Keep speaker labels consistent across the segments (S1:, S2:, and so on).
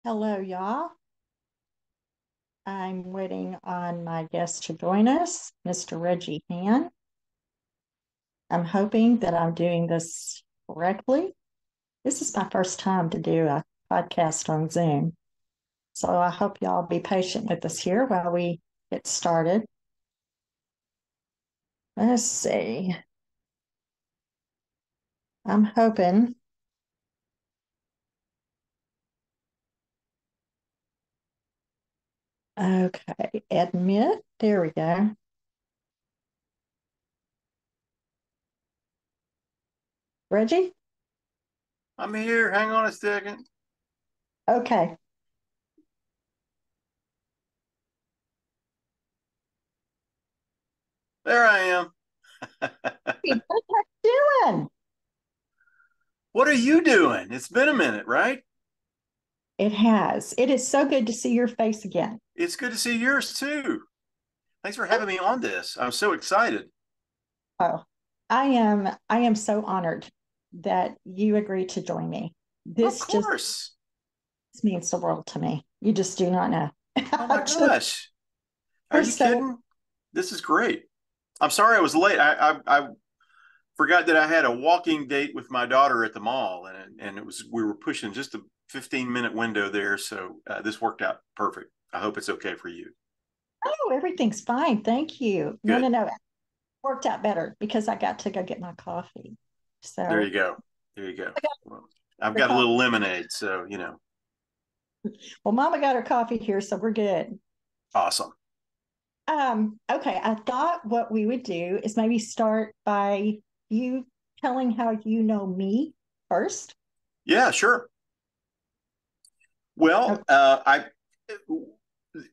S1: Hello, y'all. I'm waiting on my guest to join us, Mr. Reggie Hamm. I'm hoping that I'm doing this correctly. This is my first time to do a podcast on Zoom. So I hope y'all be patient with us here while we get started. Let's see. I'm hoping. Okay, admit. There we go. Reggie?
S2: I'm here. Hang on a second.
S1: Okay.
S2: There I am.
S1: Hey, what are you doing?
S2: What are you doing? It's been a minute, right?
S1: It has. It is so good to see your face again.
S2: It's good to see yours too. Thanks for having me on this. I'm so excited.
S1: Oh, I am so honored that you agreed to join me.
S2: Of
S1: This just
S2: course.
S1: means the world to me. You just do not know.
S2: Oh my gosh. Are
S1: We're
S2: you
S1: so
S2: kidding? This is great. I'm sorry I was late. I forgot that I had a walking date with my daughter at the mall, and it was we were pushing just a 15-minute window there, so this worked out perfect. I hope it's okay for you.
S1: oh, everything's fine. Thank you. No,
S2: Good.
S1: no, no. It worked out better because I got to go get my coffee.
S2: There
S1: So
S2: you go. There you go.
S1: I got
S2: Well, I've
S1: her
S2: got a
S1: coffee.
S2: little lemonade, so.
S1: Well, Mama got her coffee here, so we're good.
S2: Awesome.
S1: Okay, I thought what we would do is maybe start by you telling how you know me first.
S2: Yeah, sure. Well,
S1: Okay.
S2: I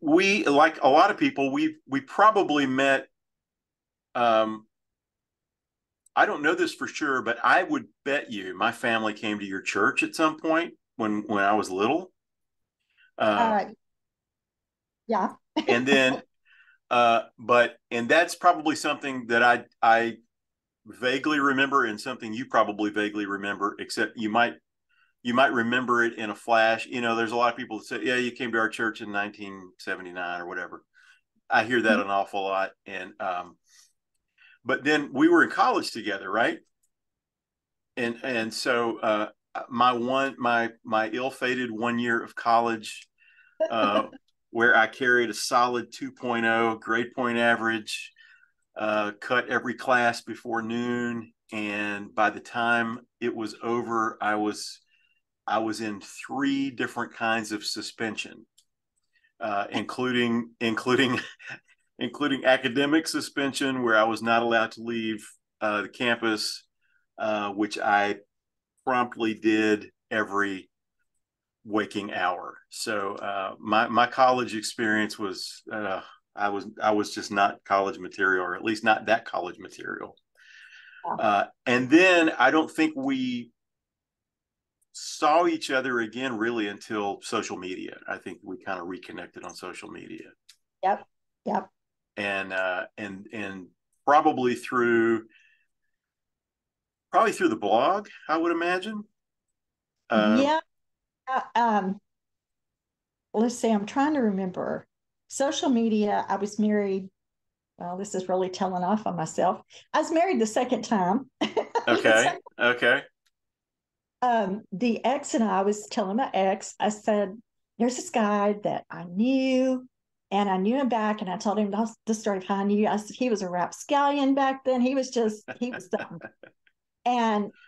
S2: we like a lot of people. We probably met. Um, I don't know this for sure, but I would bet you my family came to your church at some point when I was little. Uh,
S1: Uh, yeah.
S2: and then, but and that's probably something that I vaguely remember, and something you probably vaguely remember. Except you might remember it in a flash. There's a lot of people that say, "Yeah, you came to our church in 1979 or whatever." I hear that an awful lot, and but then we were in college together, right? And so my ill-fated 1 year of college, uh, where I carried a solid 2.0 grade point average, cut every class before noon, and by the time it was over, I was in three different kinds of suspension, including including academic suspension, where I was not allowed to leave the campus, which I promptly did every waking hour. So my college experience was I was just not college material, or at least not that college material. And then I don't think we saw each other again really until social media. I think we kind of reconnected on social media,
S1: Yep. Yep.
S2: and probably through the blog, I would imagine. Uh,
S1: Yeah. uh, Um, let's see. I'm trying to remember. Social media. I was married. Well, this is really telling off on myself. I was married the second time.
S2: okay, okay.
S1: The ex and I was telling my ex, I said, there's this guy that I knew, and I knew him back, and I told him the story of how I knew. I said he was a rapscallion back then. He was something.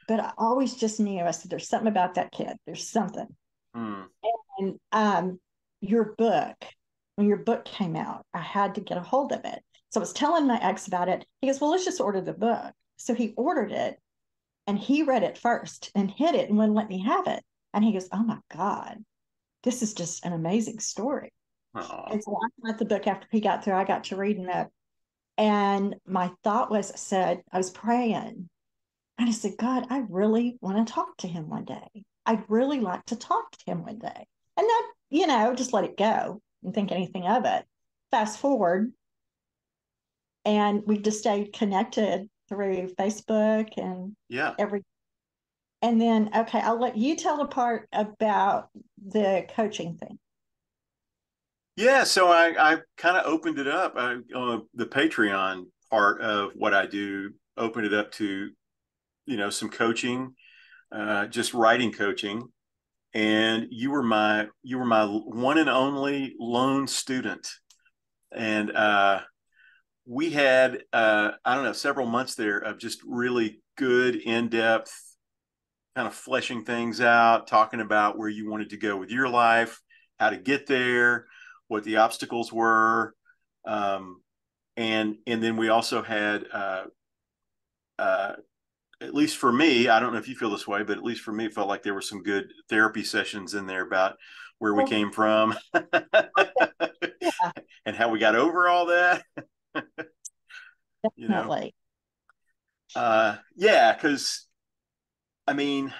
S1: But I always just knew. I said, there's something about that kid. There's something.
S2: Hmm.
S1: And your book, when your book came out, I had to get a hold of it. So I was telling my ex about it. He goes, well, let's just order the book. So he ordered it and he read it first and hid it and wouldn't let me have it. And he goes, oh my God, this is just an amazing story.
S2: Aw.
S1: And so I got the book after he got through. I got to reading it. And my thought was, I was praying. And I said, God, I really want to talk to him one day. I'd really like to talk to him one day. And that, just let it go and think anything of it. Fast forward, and we've just stayed connected through Facebook and
S2: Yeah.
S1: every. And then, okay, I'll let you tell the part about the coaching thing.
S2: Yeah, so I kind of opened it up. The Patreon part of what I do, opened it up to, some coaching, just writing coaching. And you were my one and only lone student. And we had I don't know, several months there of just really good in-depth kind of fleshing things out, talking about where you wanted to go with your life, how to get there, what the obstacles were. um, and then we also had uh, at least for me, I don't know if you feel this way, but at least for me, it felt like there were some good therapy sessions in there about where we
S1: Oh,
S2: came from
S1: yeah,
S2: and how we got over all that. you know,
S1: definitely.
S2: yeah, because I mean,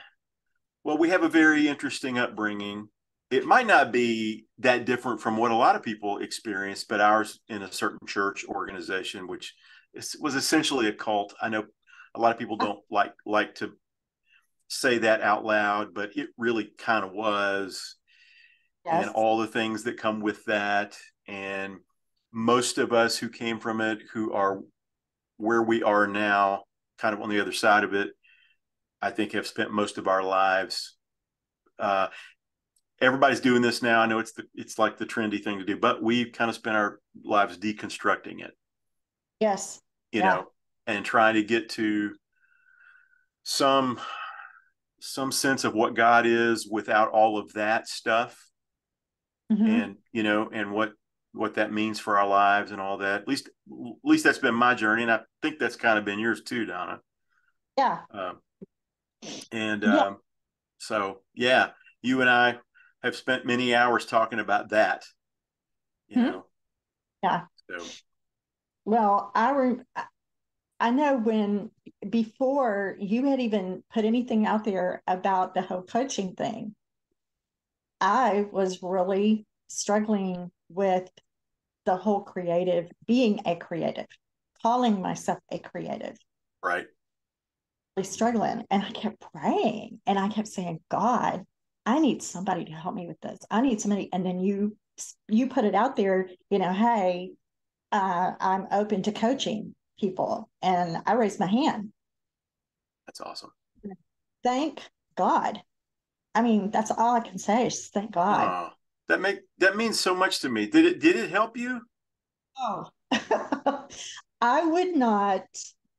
S2: well, we have a very interesting upbringing. It might not be that different from what a lot of people experience, but ours in a certain church organization, which was essentially a cult. I know a lot of people don't like to say that out loud, but it really kind of was, and
S1: Yes.
S2: all the things that come with that. And most of us who came from it, who are where we are now, kind of on the other side of it, I think have spent most of our lives. Uh, Everybody's doing this now. I know it's like the trendy thing to do, but we kind of spent our lives deconstructing it,
S1: Yes.
S2: you
S1: Yeah.
S2: know, and trying to get to some some sense of what God is without all of that stuff,
S1: Hmm.
S2: and and what that means for our lives and all that. At least that's been my journey, and I think that's kind of been yours too, Donna.
S1: Yeah.
S2: Um, and
S1: Yeah.
S2: so yeah, you and I have spent many hours talking about that. You
S1: Hmm.
S2: know,
S1: Yeah.
S2: so
S1: Well, I know when before you had even put anything out there about the whole coaching thing, I was really struggling with the whole creative, being a creative, calling myself a creative,
S2: right,
S1: really struggling. And I kept praying and I kept saying, God, I need somebody to help me with this. I need somebody. And then you put it out there, hey, I'm open to coaching people. And I raised my hand.
S2: that's awesome.
S1: Thank God. I mean, that's all I can say is thank God.
S2: Oh, that means so much to me. Did it help you?
S1: Oh, I would not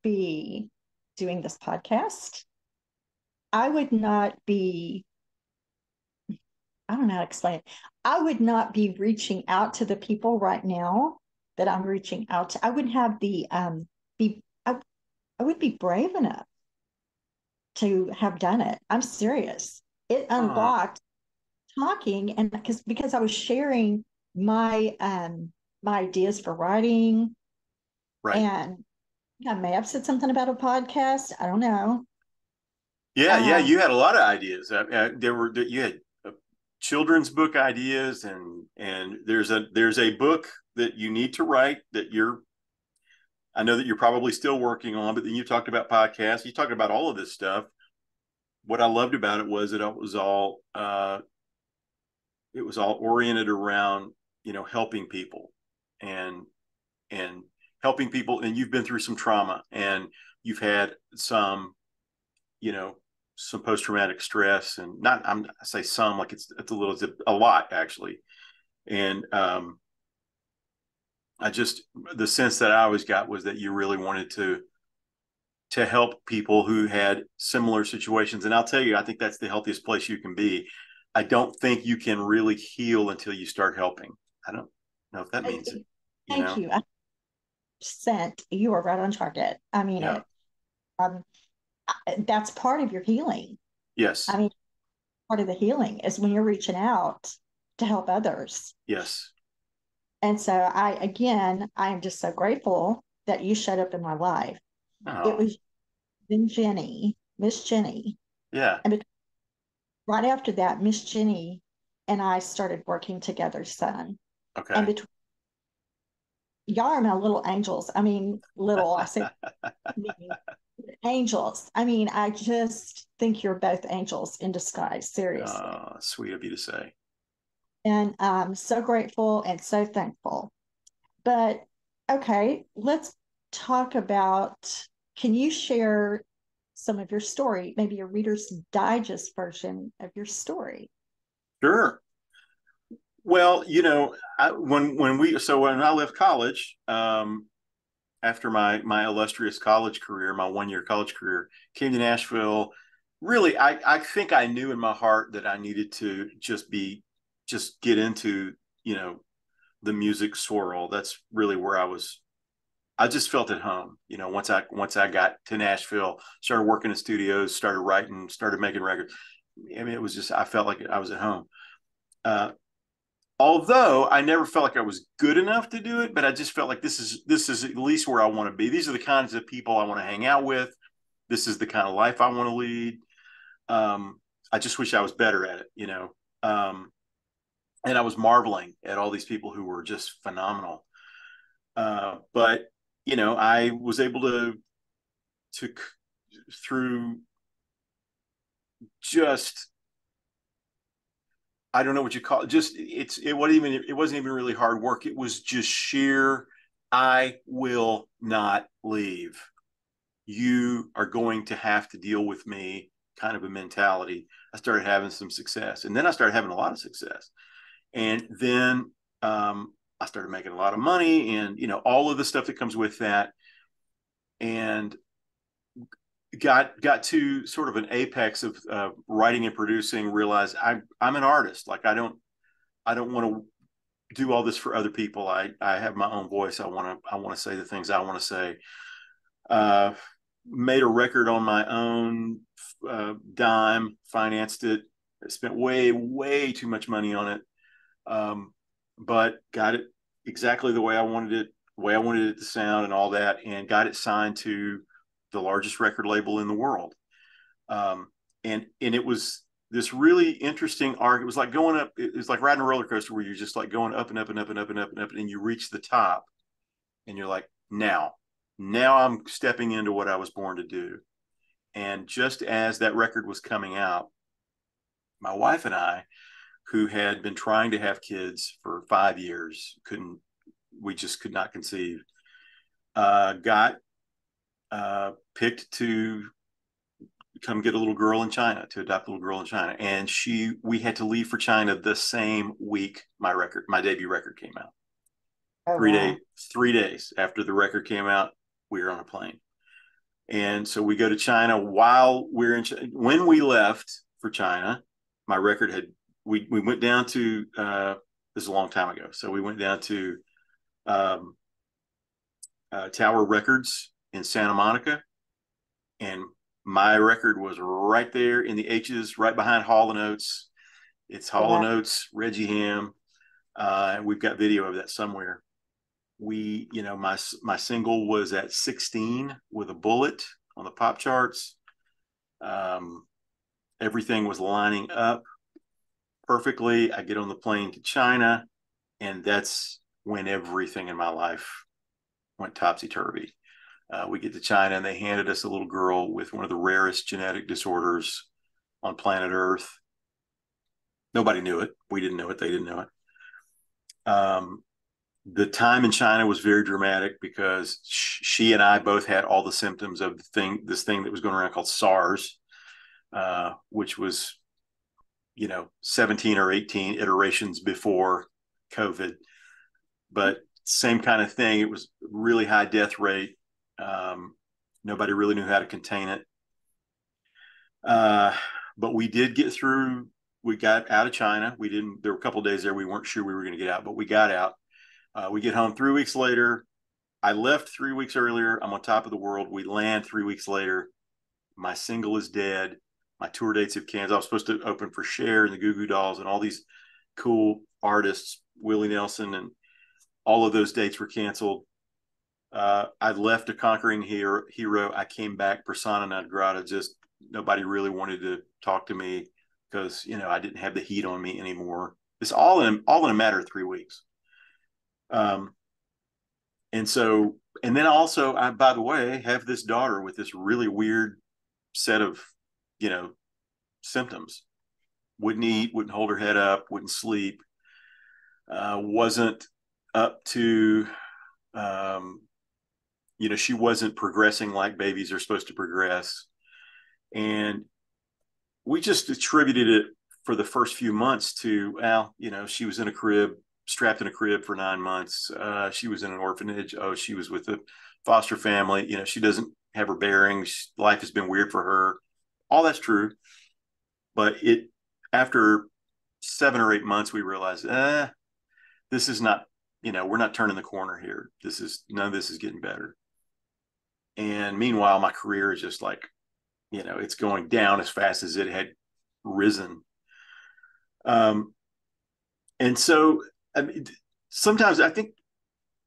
S1: be doing this podcast. I would not be, I don't know how to explain it. I would not be reaching out to the people right now that I'm reaching out to. I wouldn't have be, I would be brave enough to have done it. I'm serious. It
S2: Oh,
S1: unlocked talking and because I was sharing my ideas for writing,
S2: right.
S1: and I may have said something about a podcast. I don't know.
S2: Yeah, yeah.
S1: Um,
S2: You had a lot of ideas. You had children's book ideas, and there's a book that you need to write that I know that you're probably still working on. But then you talked about podcasts. You talked about all of this stuff. What I loved about it was that it was all oriented around helping people, and and helping people. And you've been through some trauma, and you've had you know some post-traumatic stress, and not I say some, like it's a lot actually. And I just the sense that I always got was that you really wanted to help people who had similar situations. And I'll tell you, I think that's the healthiest place you can be. I don't think you can really heal until you start helping. I don't know if that means it, you
S1: Thank
S2: know.
S1: you. Sent you are right on target. I mean
S2: Yeah.
S1: it. Um, that's part of your healing. I
S2: Yes.
S1: mean, part of the healing is when you're reaching out to help others.
S2: Yes.
S1: And so I am just so grateful that you showed up in my life. It
S2: Oh,
S1: was then Jenny, Miss Jenny.
S2: yeah.
S1: And right after that, Miss Jenny and I started working together, son. And
S2: Okay.
S1: between y'all are my little angels. I mean, little, I say angels. I mean, I just think you're both angels in disguise, seriously.
S2: Sweet of you to say.
S1: And I'm so grateful and so thankful. But okay, let's talk about, can you share some of your story, maybe your Reader's Digest version of your story?
S2: Sure. Well, when I left college, after my illustrious college career, my 1 year college career, came to Nashville. Really, I think I knew in my heart that I needed to just get into, you know, the music swirl. That's really where I just felt at home. Once I got to Nashville, started working in studios, started writing, started making records. I mean, it was just, I felt like I was at home. Uh, Although I never felt like I was good enough to do it, but I just felt like this is at least where I want to be. These are the kinds of people I want to hang out with. This is the kind of life I want to lead. I just wish I was better at it. Um, and I was marveling at all these people who were just phenomenal. But I was able to through just, I don't know what you call it. It wasn't even really hard work. It was just sheer, I will not leave. You are going to have to deal with me kind of a mentality. I started having some success, and then I started having a lot of success. And then I started making a lot of money, and all of the stuff that comes with that. And got to sort of an apex of writing and producing. Realized I'm an artist. Like I don't want to do all this for other people. I have my own voice. I want to say the things I want to say. Uh, Made a record on my own dime, financed it, spent way too much money on it, but got it exactly the way I wanted it to sound, and all that, and got it signed to the largest record label in the world. Um, and it was this really interesting arc. It was like going up. It was like riding a roller coaster where you're just like going up and up and up and up and up and up, and you reach the top, and you're like, now I'm stepping into what I was born to do. And just as that record was coming out, my wife and I, who had been trying to have kids for 5 years, we just could not conceive, got picked to come get a little girl in China, to adopt a little girl in China. And we had to leave for China the same week my debut record came out.
S1: Oh,
S2: Three day,
S1: wow.
S2: 3 days after the record came out, we were on a plane. And so we go to China while we're in. When we left for China, my record had we went down to this is a long time ago. So we went down to um, Tower Records in Santa Monica, and my record was right there in the H's, right behind Hall and Oates. It's Hall and
S1: Wow.
S2: Oates, Regie Hamm. We've got video of that somewhere. My single was at 16 with a bullet on the pop charts. Um, Everything was lining up perfectly. I get on the plane to China, and that's when everything in my life went topsy turvy. We get to China, and they handed us a little girl with one of the rarest genetic disorders on planet Earth. Nobody knew it. We didn't know it. They didn't know it. The time in China was very dramatic because she and I both had all the symptoms of this thing that was going around called SARS, which was 17 or 18 iterations before COVID, but same kind of thing. It was really high death rate. Nobody really knew how to contain it. But we did get through. We got out of China. We didn't. There were a couple of days there we weren't sure we were going to get out, but we got out. We get home 3 weeks later. I left 3 weeks earlier. I'm on top of the world. We land 3 weeks later. My single is dead. My tour dates have canceled. I was supposed to open for Cher and the Goo Goo Dolls and all these cool artists, Willie Nelson, and all of those dates were canceled. I left a conquering hero. I came back persona non grata. Just nobody really wanted to talk to me because I didn't have the heat on me anymore. It's all in a matter of 3 weeks. Um, and then also, I, by the way, have this daughter with this really weird set of symptoms. Wouldn't eat, wouldn't hold her head up, wouldn't sleep, wasn't up to, she wasn't progressing like babies are supposed to progress. And we just attributed it for the first few months to, well, she was in a crib, strapped in a crib for 9 months. She was in an orphanage. Oh, she was with a foster family. She doesn't have her bearings. Life has been weird for her. All that's true. But after 7 or 8 months, we realized, this is not, we're not turning the corner here. None of this is getting better. And meanwhile, my career is just like, it's going down as fast as it had risen. And so, I mean, sometimes I think,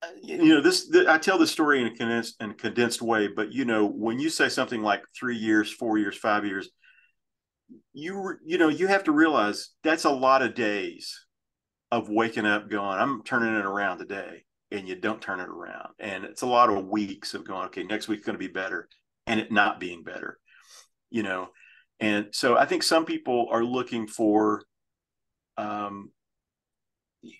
S2: I tell this story in a condensed way, but when you say something like 3 years, 4 years, 5 years, you have to realize that's a lot of days of waking up going, I'm turning it around today, and you don't turn it around. And it's a lot of weeks of going, okay, next week's going to be better, and it not being better, And so I think some people are looking for,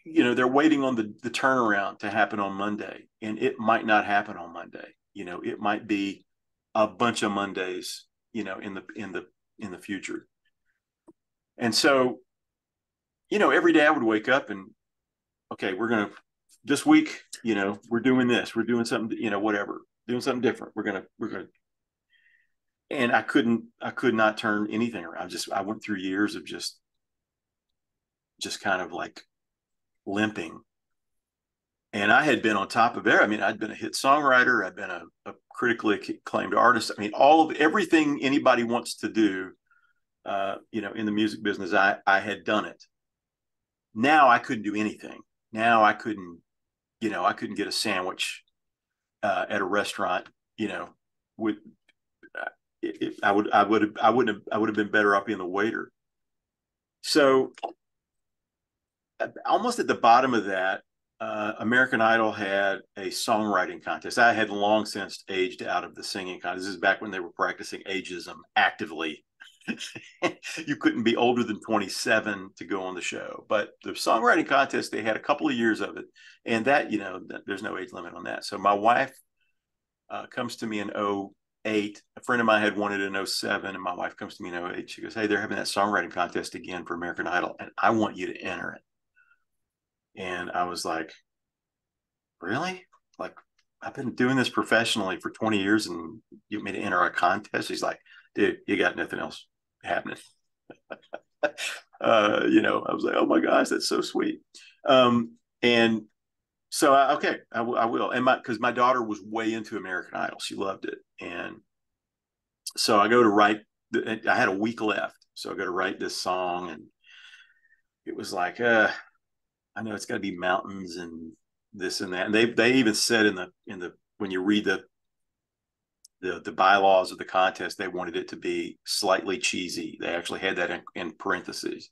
S2: they're waiting on the turnaround to happen on Monday, and it might not happen on Monday. It might be a bunch of Mondays, in the future. And so, every day I would wake up and, okay, this week, we're doing this, we're doing something, whatever, doing something different. We're going to, and I could not turn anything around. I went through years of just kind of like limping. And I had been on top of it. I mean, I'd been a hit songwriter. I'd been a critically acclaimed artist. I mean, everything anybody wants to do, in the music business, I had done it. Now I couldn't do anything. Now I couldn't get a sandwich at a restaurant. With I would have been better off being the waiter. So almost at the bottom of that, American Idol had a songwriting contest. I had long since aged out of the singing contest. This is back when they were practicing ageism actively. You couldn't be older than 27 to go on the show. But the songwriting contest, they had a couple of years of it. And that, there's no age limit on that. So my wife comes to me in 2008. A friend of mine had won it in 2007, and my wife comes to me in 2008. She goes, hey, they're having that songwriting contest again for American Idol, and I want you to enter it. And I was like, really? Like, I've been doing this professionally for 20 years and you want me to enter a contest? She's like, dude, you got nothing else happening. I was like, oh my gosh, that's so sweet. And so, I will. And because my daughter was way into American Idol. She loved it. And so I go to write, I had a week left. So I go to write this song, and it was like, I know it's got to be mountains and this and that. And they even said in the when you read the bylaws of the contest, they wanted it to be slightly cheesy. They actually had that in parentheses.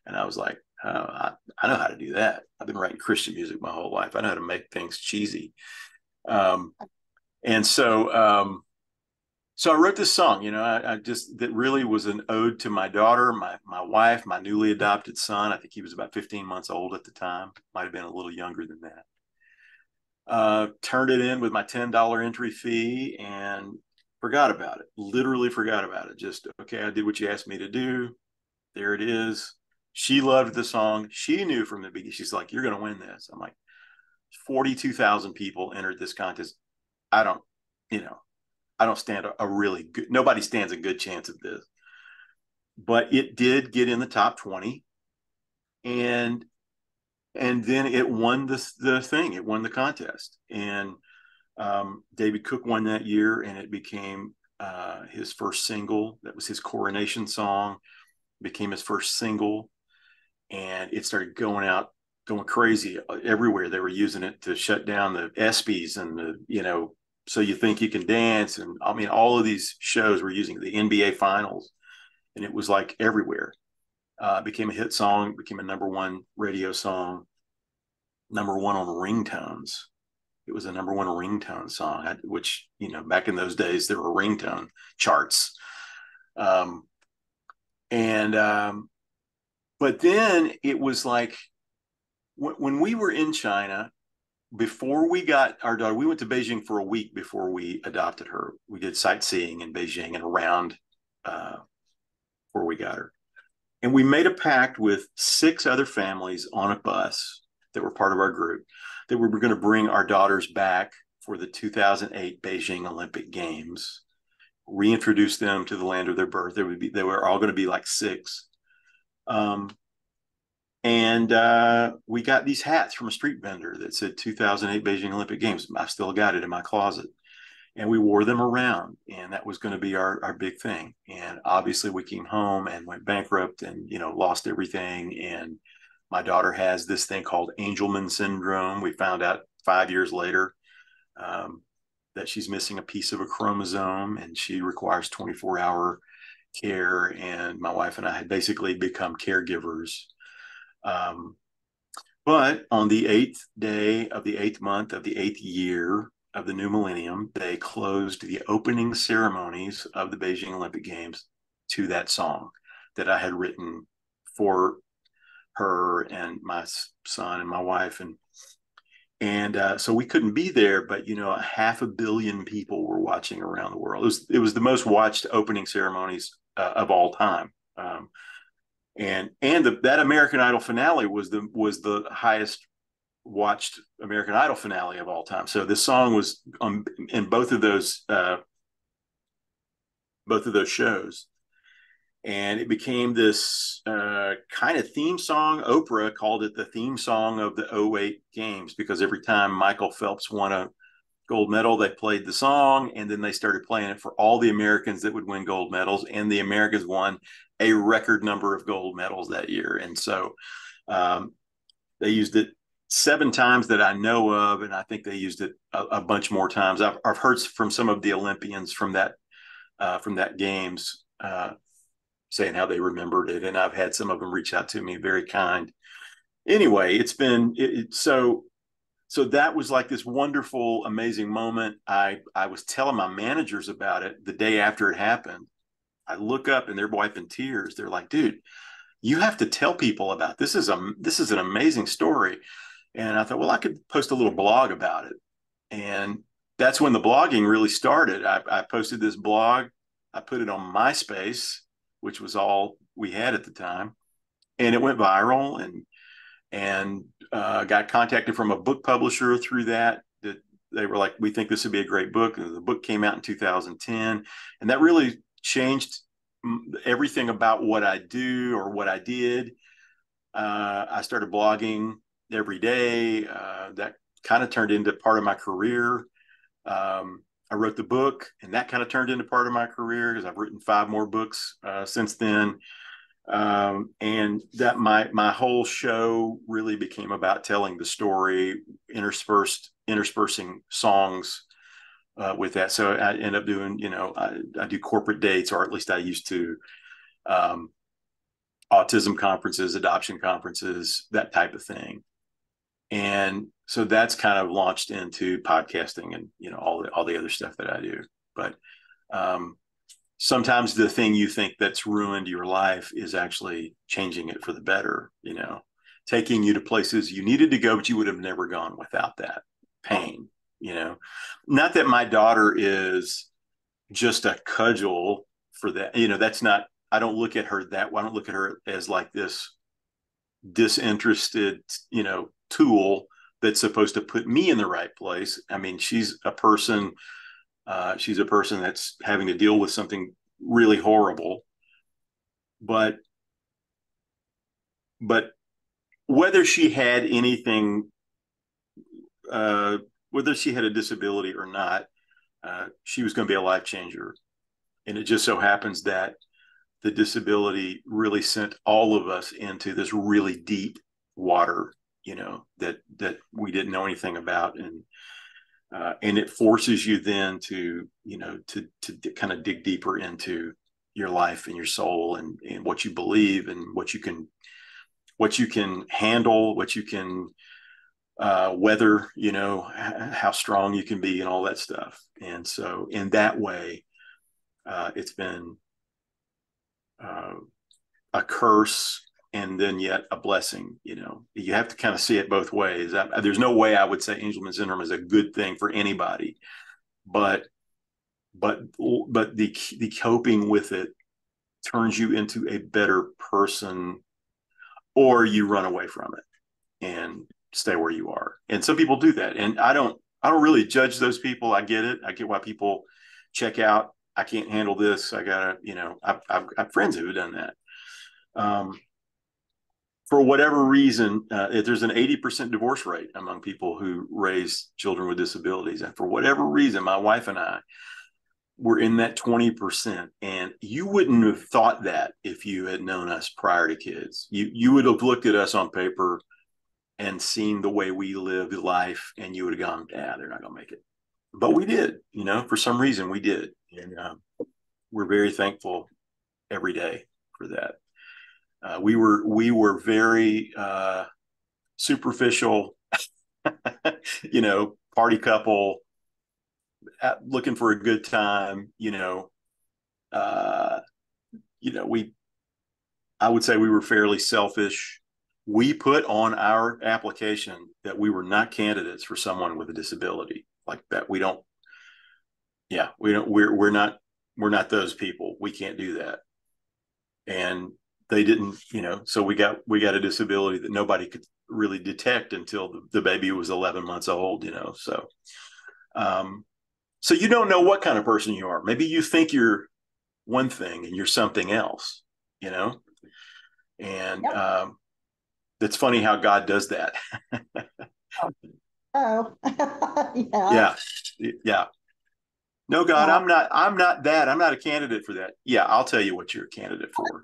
S2: And I was like, oh, I know how to do that. I've been writing Christian music my whole life. I know how to make things cheesy. And so I wrote this song, that really was an ode to my daughter, my wife, my newly adopted son. I think he was about 15 months old at the time. Might have been a little younger than that. Turned it in with my $10 entry fee and forgot about it. Literally forgot about it. Just, okay, I did what you asked me to do. There it is. She loved the song. She knew from the beginning. She's like, you're going to win this. I'm like, 42,000 people entered this contest. I don't stand a really good, nobody stands a good chance of this. But it did get in the top 20. And then it won the thing. It won the contest. And David Cook won that year, and it became his first single. That was his coronation song. It became his first single. And it started going crazy everywhere. They were using it to shut down the ESPYs and So You Think You Can Dance. And I mean, all of these shows were using the NBA finals, and it was like everywhere. It became a hit song, became a #1 radio song, #1 on ringtones. It was a #1 ringtone song, which, back in those days, there were ringtone charts. And but then it was like when we were in China, before we got our daughter, we went to Beijing for a week before we adopted her. We did sightseeing in Beijing and around uh, before we got her. And we made a pact with 6 other families on a bus that were part of our group that we were going to bring our daughters back for the 2008 Beijing Olympic Games, reintroduce them to the land of their birth. They were all going to be like 6. Um, and we got these hats from a street vendor that said 2008 Beijing Olympic Games. I still got it in my closet. And we wore them around, and that was going to be our big thing. And obviously we came home and went bankrupt and, lost everything. And my daughter has this thing called Angelman syndrome. We found out 5 years later um, that she's missing a piece of a chromosome, and she requires 24-hour care. And my wife and I had basically become caregivers. Um, but on the 8th day of the 8th month of the 8th year of the new millennium, they closed the opening ceremonies of the Beijing Olympic Games to that song that I had written for her and my son and my wife. And so we couldn't be there, but 500 million people were watching around the world. It was the most watched opening ceremonies of all time. And that American Idol finale was the highest watched American Idol finale of all time. So this song was in both of those shows, and it became this kind of theme song. Oprah called it the theme song of the '08 Games because every time Michael Phelps won a gold medal, they played the song, and then they started playing it for all the Americans that would win gold medals, and the Americans won a record number of gold medals that year. And so um, they used it 7 times that I know of, and I think they used it a bunch more times. I've heard from some of the Olympians from that games saying how they remembered it, and I've had some of them reach out to me, very kind. Anyway, it's been so that was like this wonderful, amazing moment. I was telling my managers about it the day after it happened. I look up and they're wiping tears. They're like, "Dude, you have to tell people about this. This is an amazing story." And I thought, well, I could post a little blog about it. And that's when the blogging really started. I posted this blog. I put it on MySpace, which was all we had at the time, and it went viral. And got contacted from a book publisher through that. That they were like, "We think this would be a great book." And the book came out in 2010, and that really changed everything about what I do or what I did. I started blogging every day. That kind of turned into part of my career. I wrote the book, and that kind of turned into part of my career because I've written 5 more books since then. And that my whole show really became about telling the story, interspersing songs with that. So I end up doing, I do corporate dates, or at least I used to, um, autism conferences, adoption conferences, that type of thing. And so that's kind of launched into podcasting and all the other stuff that I do. But um, sometimes the thing you think that's ruined your life is actually changing it for the better, taking you to places you needed to go, but you would have never gone without that pain, not that my daughter is just a cudgel for that. That's not, I don't look at her that way. I don't look at her as like this disinterested, tool that's supposed to put me in the right place. I mean, she's a person that's having to deal with something really horrible. But whether she had anything, whether she had a disability or not, she was going to be a life changer. And it just so happens that the disability really sent all of us into this really deep water, that we didn't know anything about. And it forces you then to kind of dig deeper into your life and your soul and what you believe and what you can handle, what you can weather, how strong you can be and all that stuff. And so in that way, it's been a curse and then yet a blessing. You have to kind of see it both ways. There's no way I would say Angelman syndrome is a good thing for anybody, but the coping with it turns you into a better person, or you run away from it and stay where you are. And some people do that, and I don't really judge those people. I get it. I get why people check out. I can't handle this. I gotta, I've friends who have done that. Um, for whatever reason, there's an 80% divorce rate among people who raise children with disabilities. And for whatever reason, my wife and I were in that 20%. And you wouldn't have thought that if you had known us prior to kids. You would have looked at us on paper and seen the way we lived life, and you would have gone, yeah, they're not going to make it. But we did, for some reason we did. And we're very thankful every day for that. We were very superficial, party couple, looking for a good time. Uh, we I would say we were fairly selfish. We put on our application that we were not candidates for someone with a disability like that. We don't. Yeah, we don't. We're not those people. We can't do that. And they didn't, so we got a disability that nobody could really detect until the baby was 11 months old. So you don't know what kind of person you are. Maybe you think you're one thing and you're something else. you know and
S1: Yep.
S2: It's funny how God does that.
S1: Oh, yeah.
S2: Yeah, yeah. No, God,
S1: Yeah.
S2: I'm not that. I'm not a candidate for that. Yeah, I'll tell you what you're a candidate for.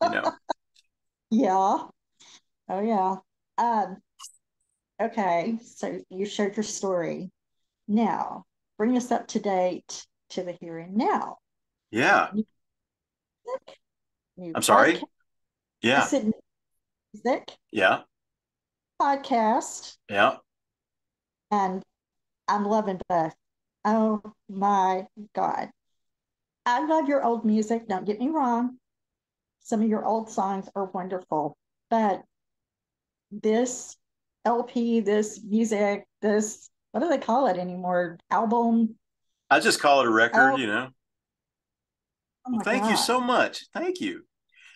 S2: you know
S1: Yeah. Oh, yeah. Um, okay. So you shared your story. Now, bring us up to date to the here and now.
S2: yeah.
S1: Music, new
S2: I'm sorry.
S1: podcast. I
S2: Yeah,
S1: said music,
S2: yeah,
S1: podcast,
S2: yeah.
S1: and I'm loving both. Oh my God. I love your old music. Don't get me wrong. Some of your old songs are wonderful, but this LP, this music, this, what do they call it anymore? Album?
S2: I just call it a record.
S1: Oh, oh
S2: Well,
S1: my
S2: thank you
S1: God.
S2: so much. Thank you.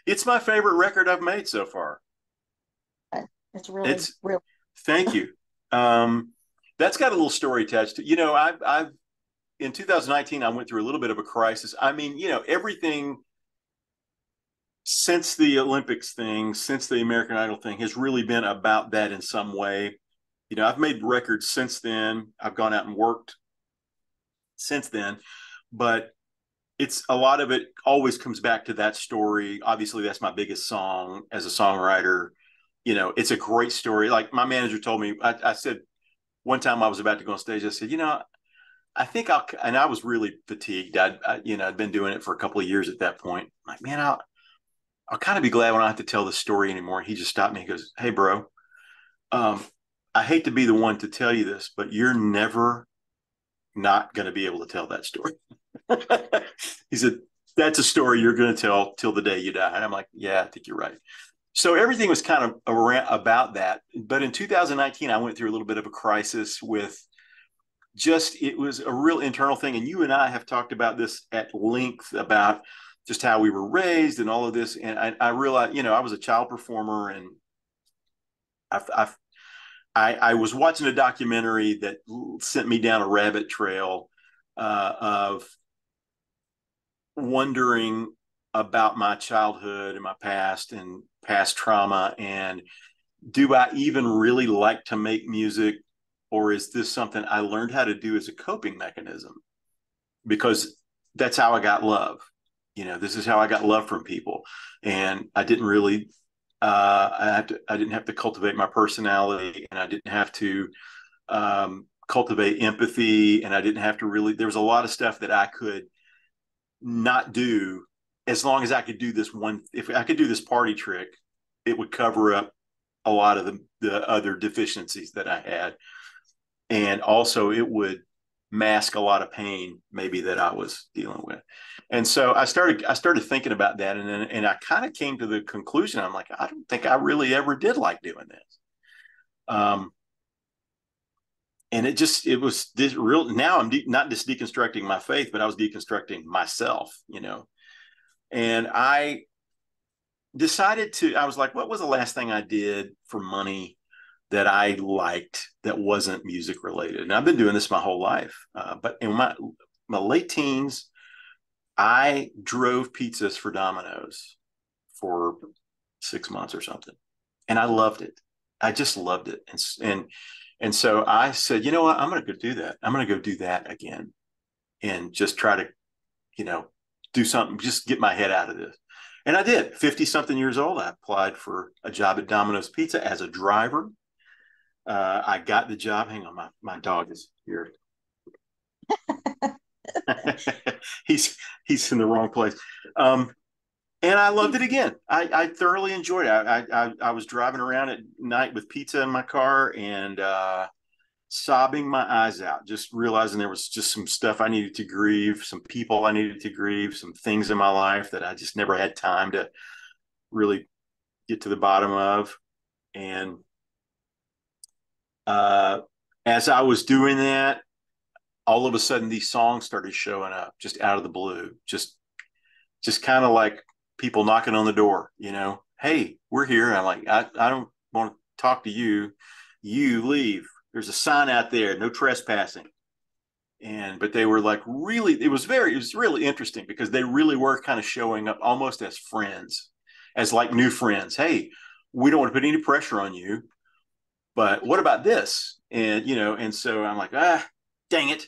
S2: It's my favorite record I've made so far.
S1: It's really,
S2: It's
S1: really,
S2: Thank you. Um, that's got a little story attached to. I've in 2019 I went through a little bit of a crisis. I mean, everything since the Olympics thing, since the American Idol thing, has really been about that in some way. I've made records since then. I've gone out and worked since then, but it's a lot of it always comes back to that story. Obviously, that's my biggest song as a songwriter. It's a great story. Like my manager told me, I said one time I was about to go on stage, I said, I think and I was really fatigued. I'd been doing it for a couple of years at that point. I'm like, man, I'll kind of be glad when I don't have to tell the story anymore. And he just stopped me. He goes, hey, bro, um, I hate to be the one to tell you this, but you're never not going to be able to tell that story. He said, that's a story you're going to tell till the day you die. And I'm like, yeah, I think you're right. So everything was kind of around about that. But in 2019, I went through a little bit of a crisis with it was a real internal thing. And you and I have talked about this at length about just how we were raised and all of this. And I realized, I was a child performer, and I, I was watching a documentary that sent me down a rabbit trail of wondering about my childhood and my past and past trauma. And do I even really like to make music? Or is this something I learned how to do as a coping mechanism? Because that's how I got love. This is how I got love from people. And I didn't really, I didn't have to cultivate my personality, and I didn't have to cultivate empathy. And I didn't have to really, there was a lot of stuff that I could not do as long as I could do this one. If I could do this party trick, it would cover up a lot of the other deficiencies that I had. And also it would mask a lot of pain maybe that I was dealing with. And so I started thinking about that, and I kind of came to the conclusion, I'm like, I don't think I really ever did like doing this. Um, and it was this real. Now not just deconstructing my faith, but I was deconstructing myself, And I decided to. I was like, what was the last thing I did for money that I liked that wasn't music related? And I've been doing this my whole life. But in my late teens, I drove pizzas for Domino's for 6 months or something, and I loved it. I just loved it, and so I said, you know what, I'm going to go do that. I'm going to go do that again, and just try to, you know, do something, just get my head out of this. And I did. 50 something years old, I applied for a job at Domino's Pizza as a driver. I got the job. Hang on, my dog is here. he's in the wrong place. And I loved it again. I thoroughly enjoyed it. I was driving around at night with pizza in my car and sobbing my eyes out, just realizing there was just some stuff I needed to grieve, some people I needed to grieve, some things in my life that I just never had time to really get to the bottom of. And as I was doing that, all of a sudden these songs started showing up just out of the blue, just kind of like people knocking on the door, hey, we're here. I'm like, I don't want to talk to you. You leave. There's a sign out there, no trespassing. But they were like, really, it was really interesting because they really were kind of showing up almost as friends, as like new friends. Hey, we don't want to put any pressure on you, but what about this? And so I'm like, dang it.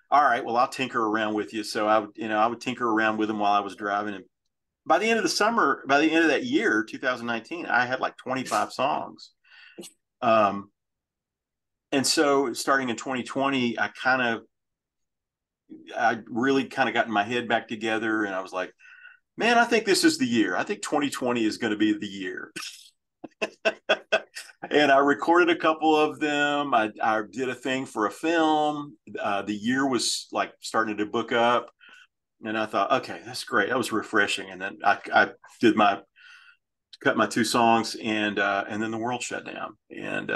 S2: All right, well, I'll tinker around with you. So I would tinker around with them while I was driving. And by the end of the summer, by the end of that year, 2019, I had like 25 songs. And so starting in 2020, I really kind of got my head back together, and I was like, man, I think this is the year. I think 2020 is going to be the year. And I recorded a couple of them. I did a thing for a film. The year was like starting to book up. And I thought, okay, that's great. That was refreshing. And then I did cut my 2 songs, and then the world shut down. And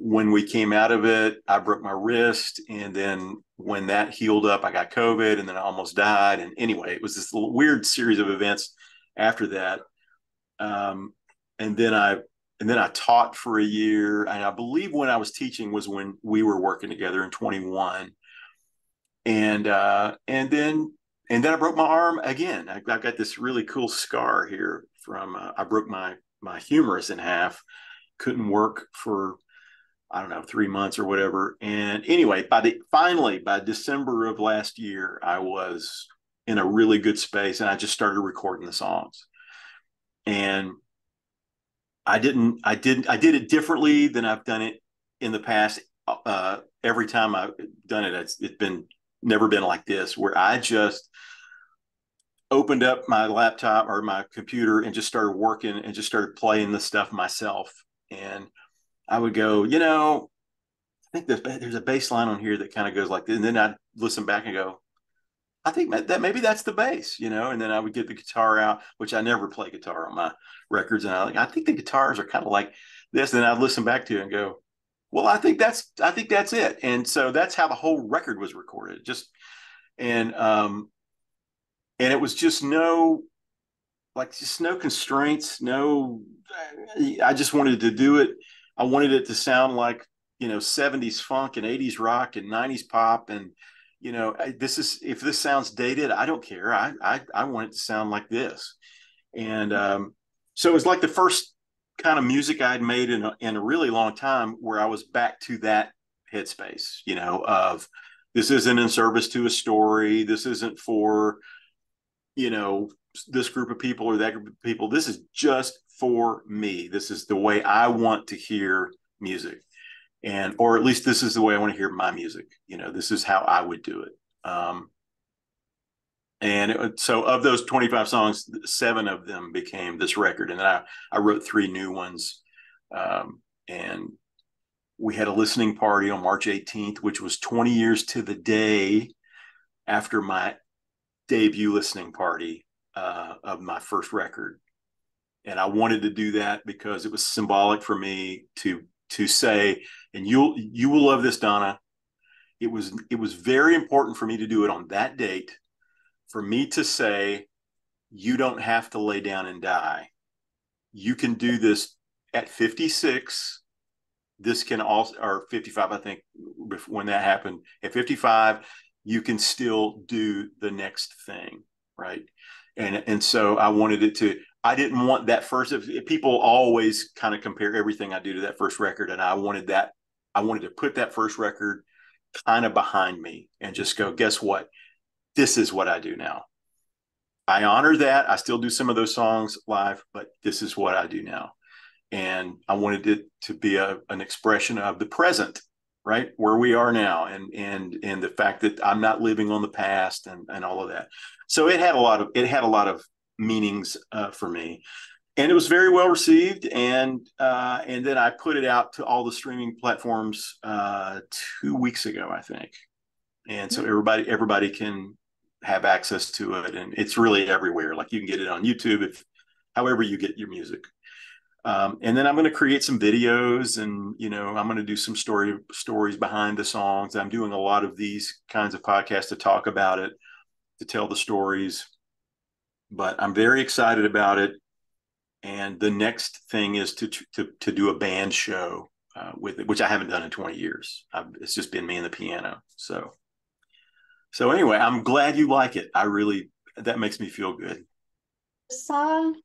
S2: when we came out of it, I broke my wrist. And then when that healed up, I got COVID, and then I almost died. And anyway, it was this weird series of events after that. And then I taught for a year. And I believe when I was teaching was when we were working together in 21. And then I broke my arm again. I've got this really cool scar here from I broke my humerus in half. Couldn't work for, I don't know, 3 months or whatever. And anyway, by December of last year, I was in a really good space, and I just started recording the songs. And I did it differently than I've done it in the past. Every time I've done it, it's been never been like this, where I just opened up my laptop or my computer and just started working and just started playing the stuff myself. And I would go, I think there's a bass line on here that kind of goes like this. And then I'd listen back and go, I think that maybe that's the bass, and then I would get the guitar out, which I never play guitar on my records. And I think the guitars are kind of like this. And I'd listen back to it and go, well, I think that's it. And so that's how the whole record was recorded. And it was just no constraints. I just wanted to do it. I wanted it to sound like, 70s funk and 80s rock and 90s pop. And, if this sounds dated, I don't care. I want it to sound like this. And so it was like the first kind of music I'd made in a really long time where I was back to that headspace, of this isn't in service to a story. This isn't for, this group of people or that group of people. This is just for me. This is the way I want to hear music. Or at least this is the way I want to hear my music. This is how I would do it. So of those 25 songs, 7 of them became this record. And then I wrote 3 new ones. And We had a listening party on March 18th, which was 20 years to the day after my debut listening party of my first record. And I wanted to do that because it was symbolic for me to say, and you will love this, Donna. It was very important for me to do it on that date, for me to say, you don't have to lay down and die. You can do this at 56. This can also, or 55, I think, when that happened. At 55, you can still do the next thing, right? And so I wanted it to. I didn't want that first. If people always kind of compare everything I do to that first record, and I wanted that. I wanted to put that first record kind of behind me and just go, guess what? This is what I do now. I honor that. I still do some of those songs live, but this is what I do now. And I wanted it to be an expression of the present, right, where we are now, and the fact that I'm not living on the past, and all of that. So it had a lot of meanings for me, and it was very well received. And then I put it out to all the streaming platforms 2 weeks ago, I think, and so everybody can have access to it, and it's really everywhere. Like, you can get it on YouTube, if however you get your music. And then I'm going to create some videos, and I'm going to do some stories behind the songs. I'm doing a lot of these kinds of podcasts to talk about it, to tell the stories. But I'm very excited about it. And the next thing is to do a band show with it, which I haven't done in 20 years. It's just been me and the piano. So anyway, I'm glad you like it. That makes me feel good.
S1: The song,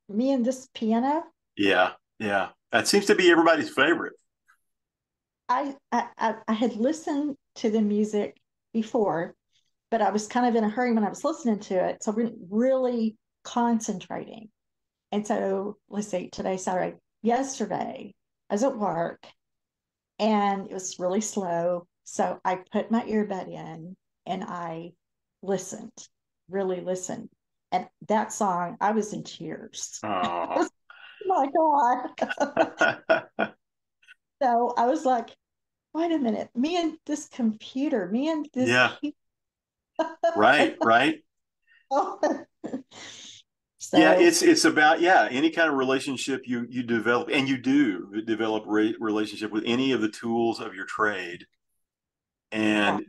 S1: Me and This Piano.
S2: Yeah, yeah. That seems to be everybody's favorite.
S1: I had listened to the music before, but I was kind of in a hurry when I was listening to it. So really concentrating. And so let's see, today's Saturday. Yesterday, I was at work and it was really slow. So I put my earbud in and I listened, really listened. And that song, I was in tears.
S2: Oh.
S1: Oh my God. So I was like, wait a minute, me and this computer, me and this
S2: Yeah. Right, right. Yeah,
S1: So
S2: it's about, yeah, any kind of relationship you develop, and you do develop relationship with any of the tools of your trade, and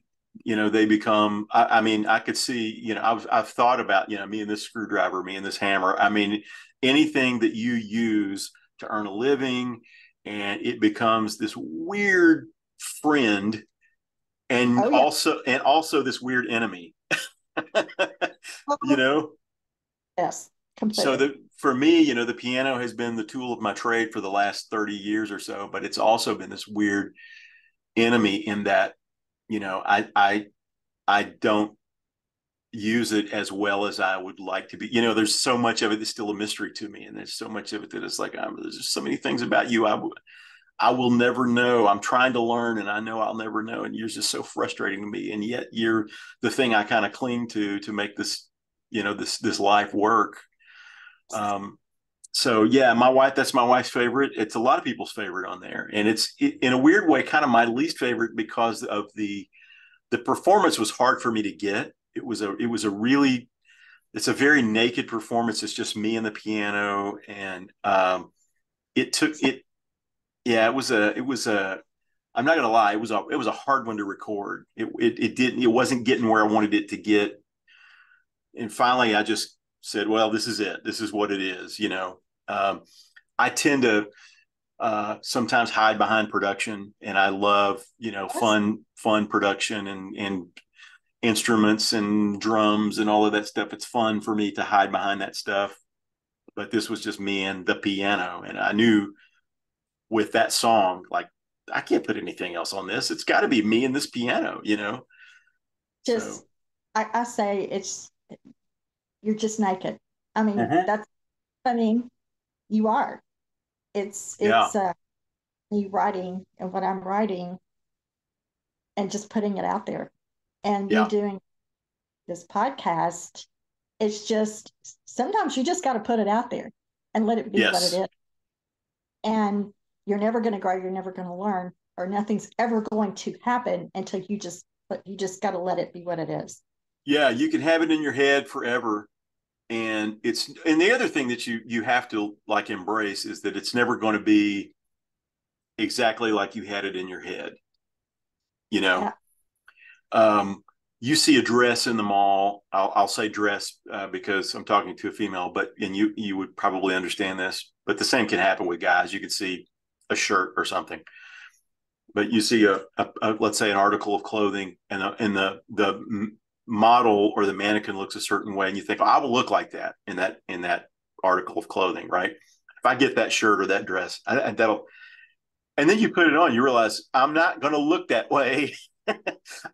S2: they become. I mean, I could see, I've thought about, me and this screwdriver, me and this hammer. I mean, anything that you use to earn a living, and it becomes this weird friend, and
S1: oh yeah.
S2: also this weird enemy. you know
S1: Yes,
S2: so
S1: completely.
S2: for me, the piano has been the tool of my trade for the last 30 years or so, but it's also been this weird enemy in that, I don't use it as well as I would like to be. There's so much of it that's still a mystery to me, and there's so much of it that it's like, there's just so many things about you I will never know. I'm trying to learn, and I know I'll never know, and you're just so frustrating to me, and yet you're the thing I kind of cling to make this, this life work. Um, so yeah, that's my wife's favorite. It's a lot of people's favorite on there, and in a weird way kind of my least favorite, because of the performance was hard for me to get. It's a very naked performance. It's just me and the piano, and it took it. Yeah, it was a. I'm not gonna lie, it was a hard one to record. It wasn't getting where I wanted it to get, and finally I just said, well, this is it. This is what it is. I tend to sometimes hide behind production, and I love,
S1: Yes.
S2: fun production, and instruments and drums and all of that stuff. It's fun for me to hide behind that stuff. But this was just me and the piano, and I knew with that song, like, I can't put anything else on this. It's got to be me and this piano.
S1: Just
S2: So
S1: I say you're just naked. I mean,
S2: mhm.
S1: that's I mean, you are.
S2: Yeah,
S1: It's me writing and what I'm writing and just putting it out there. And you
S2: yeah,
S1: doing this podcast, it's just sometimes you just got to put it out there and let it be what it
S2: yes,
S1: is. And you're never going to grow, you're never going to learn, or nothing's ever going to happen until you just got to let it be what it is.
S2: Yeah, you can have it in your head forever. And the other thing that you have to like embrace is that it's never going to be exactly like you had it in your head. You know,
S1: Yeah.
S2: um, you see a dress in the mall. I'll say dress because I'm talking to a female, but and you would probably understand this. But the same can happen with guys. You could see a shirt or something, but you see a let's say an article of clothing, and the model or the mannequin looks a certain way, and you think, oh, I will look like that in that article of clothing, right? If I get that shirt or that dress, that'll. And then you put it on, you realize I'm not going to look that way.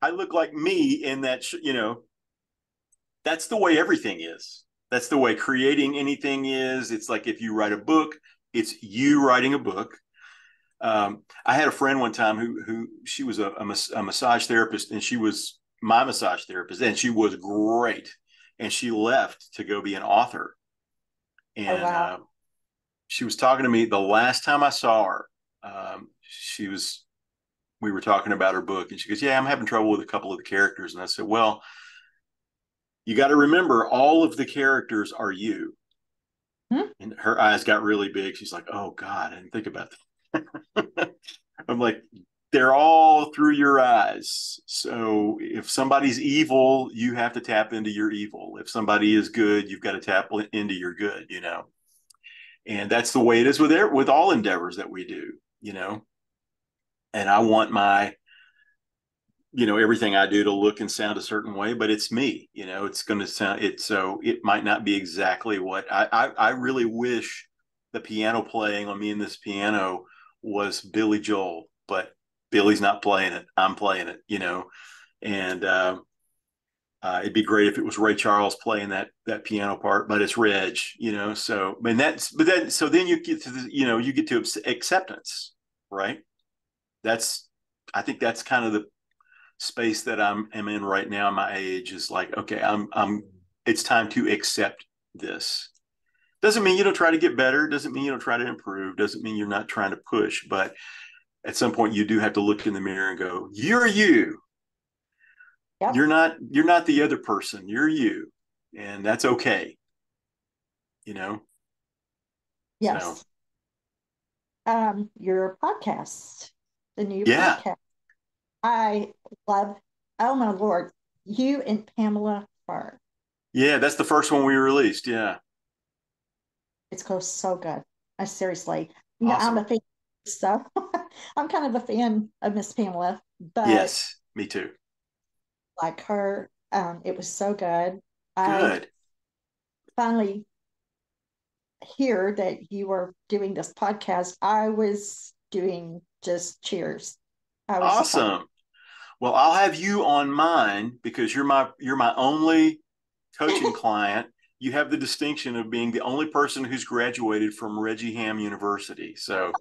S2: I look like me in that, that's the way everything is. That's the way creating anything is. It's like if you write a book, it's you writing a book. I had a friend one time who she was a massage therapist, and she was my massage therapist, and she was great. And she left to go be an author.
S1: Oh,
S2: And
S1: wow.
S2: she was talking to me the last time I saw her. She was we were talking about her book, and she goes, yeah, I'm having trouble with a couple of the characters. And I said, well, you got to remember all of the characters are you.
S1: Hmm?
S2: And her eyes got really big. She's like, oh God, I didn't think about that. I'm like, they're all through your eyes. So if somebody's evil, you have to tap into your evil. If somebody is good, you've got to tap into your good. And that's the way it is with all endeavors that we do. And I want everything I do to look and sound a certain way, but it's me. It's going to sound it. So it might not be exactly what I really wish the piano playing on me and this piano was Billy Joel, but Billy's not playing it. I'm playing it. And it'd be great if it was Ray Charles playing that piano part, but it's Reg. So and so then you get to you get to acceptance, right? That's I think that's kind of the space that am in right now. My age is like, okay, I'm it's time to accept this. Doesn't mean you don't try to get better, doesn't mean you don't try to improve, doesn't mean you're not trying to push, but at some point you do have to look in the mirror and go, you're you.
S1: Yep.
S2: You're not the other person, you're you. And that's okay, you know? So
S1: Yes. Your podcast, the new
S2: yeah.
S1: podcast. I love, oh my Lord, you and Pamela Fur.
S2: Yeah, that's the first one we released. Yeah.
S1: It's goes so good. I seriously, I'm
S2: Awesome.
S1: a fan of stuff. I'm kind of a fan of Miss Pamela, but
S2: Yes, me too.
S1: like her, it was so good. I
S2: Good.
S1: finally hear that you were doing this podcast. I was doing just cheers. I was just like,
S2: Awesome. Well, I'll have you on mine because you're my only coaching client. You have the distinction of being the only person who's graduated from Regie Hamm University. So,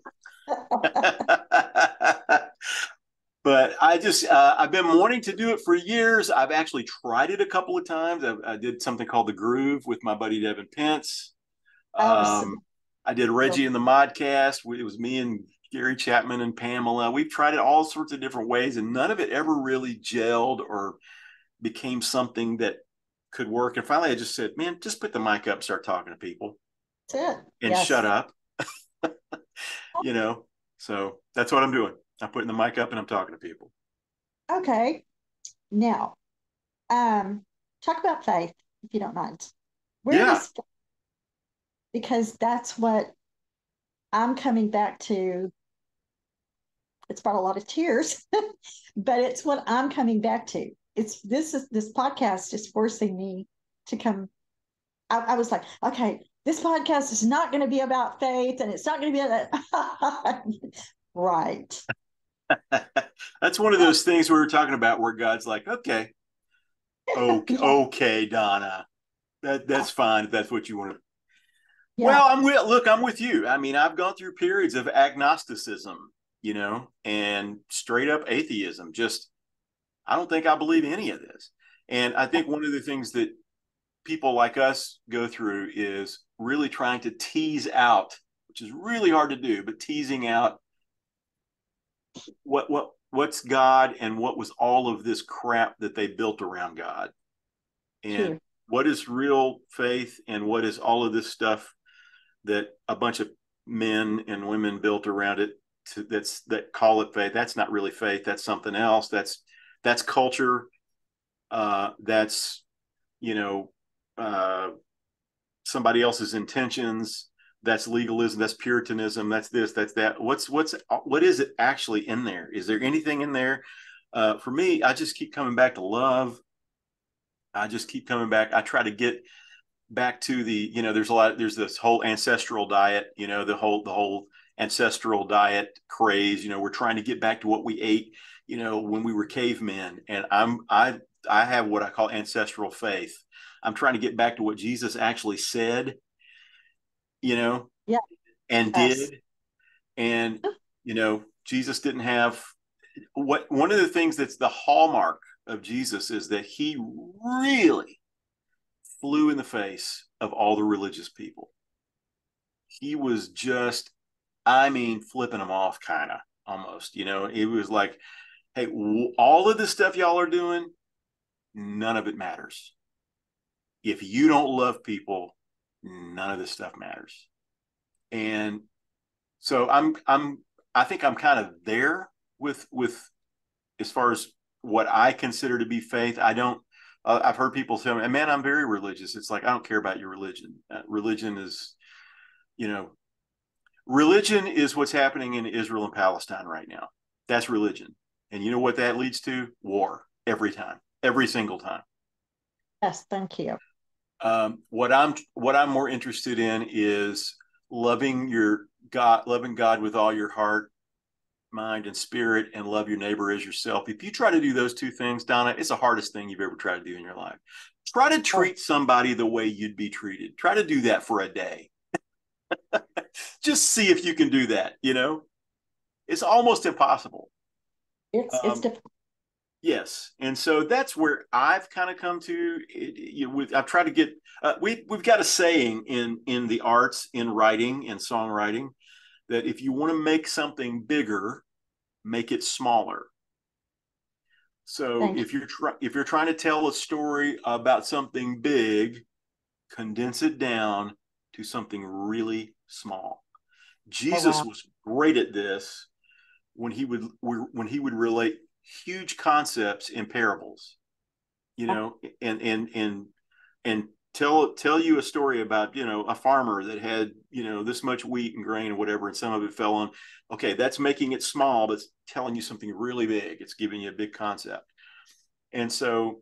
S2: but I've been wanting to do it for years. I've actually tried it a couple of times. I did something called the Groove with my buddy Devin Pence.
S1: I was so,
S2: I did Reggie in the Modcast. It was me and Gary Chapman and Pamela. We've tried it all sorts of different ways, and none of it ever really gelled or became something that could work. And finally, I just said, man, just put the mic up, start talking to people,
S1: that's it.
S2: and shut
S1: Yes.
S2: up. you know, so that's what I'm doing. I'm putting the mic up and I'm talking to people.
S1: Okay. Now, um, talk about faith, if you don't mind. Where
S2: Yeah.
S1: does, because that's what I'm coming back to. It's brought a lot of tears, but it's what I'm coming back to. This podcast is forcing me to come. I was like, okay, this podcast is not going to be about faith, and it's not going to be about right.
S2: That's one of those things we were talking about where God's like, okay, okay,
S1: Yeah,
S2: okay, Donna, that's fine if that's what you want to.
S1: yeah,
S2: Well, I'm with you. I mean, I've gone through periods of agnosticism, and straight up atheism. Just, I don't think I believe any of this. And I think one of the things that people like us go through is really trying to tease out, which is really hard to do, but teasing out what's God and what was all of this crap that they built around God, and
S1: True.
S2: what is real faith and what is all of this stuff that a bunch of men and women built around it that call it faith. That's not really faith. That's something else. That's culture. That's you know uh, somebody else's intentions. That's legalism. That's puritanism. That's this. That's that. What is it actually in there? Is there anything in there? For me, I just keep coming back to love. I just keep coming back. I try to get back to there's this whole ancestral diet, the whole ancestral diet craze. We're trying to get back to what we ate, when we were cavemen. And I have what I call ancestral faith. I'm trying to get back to what Jesus actually said, you know, and
S1: Yes.
S2: did. And, Jesus didn't have one of the things that's the hallmark of Jesus is that he really flew in the face of all the religious people. He was just, I mean, flipping them off, kind of almost. It was like, hey, all of this stuff y'all are doing, none of it matters. If you don't love people, none of this stuff matters. And so I think I'm kind of there with as far as what I consider to be faith. I don't. I've heard people tell me, "Man, I'm very religious." It's like I don't care about your religion. Religion is, you know, religion is what's happening in Israel and Palestine right now. That's religion, and you know what that leads to? War every time, every single time.
S1: Yes. Thank you.
S2: What I'm more interested in is loving God with all your heart, mind, and spirit, and love your neighbor as yourself. If you try to do those two things, Donna, it's the hardest thing you've ever tried to do in your life. Try to
S1: Oh,
S2: treat somebody the way you'd be treated. Try to do that for a day. Just see if you can do that. It's almost impossible.
S1: it's
S2: Um,
S1: difficult.
S2: yes, and so that's where I've kind of come to. I've tried to get. We've got a saying in the arts, in writing and songwriting, that if you want to make something bigger, make it smaller. So
S1: Thank you.
S2: if you're trying to tell a story about something big, condense it down to something really small.
S1: Oh,
S2: Jesus
S1: wow.
S2: was great at this when he would relate huge concepts in parables, and tell you a story about a farmer that had this much wheat and grain or whatever, and some of it fell on. Okay, that's making it small, but it's telling you something really big. It's giving you a big concept, and so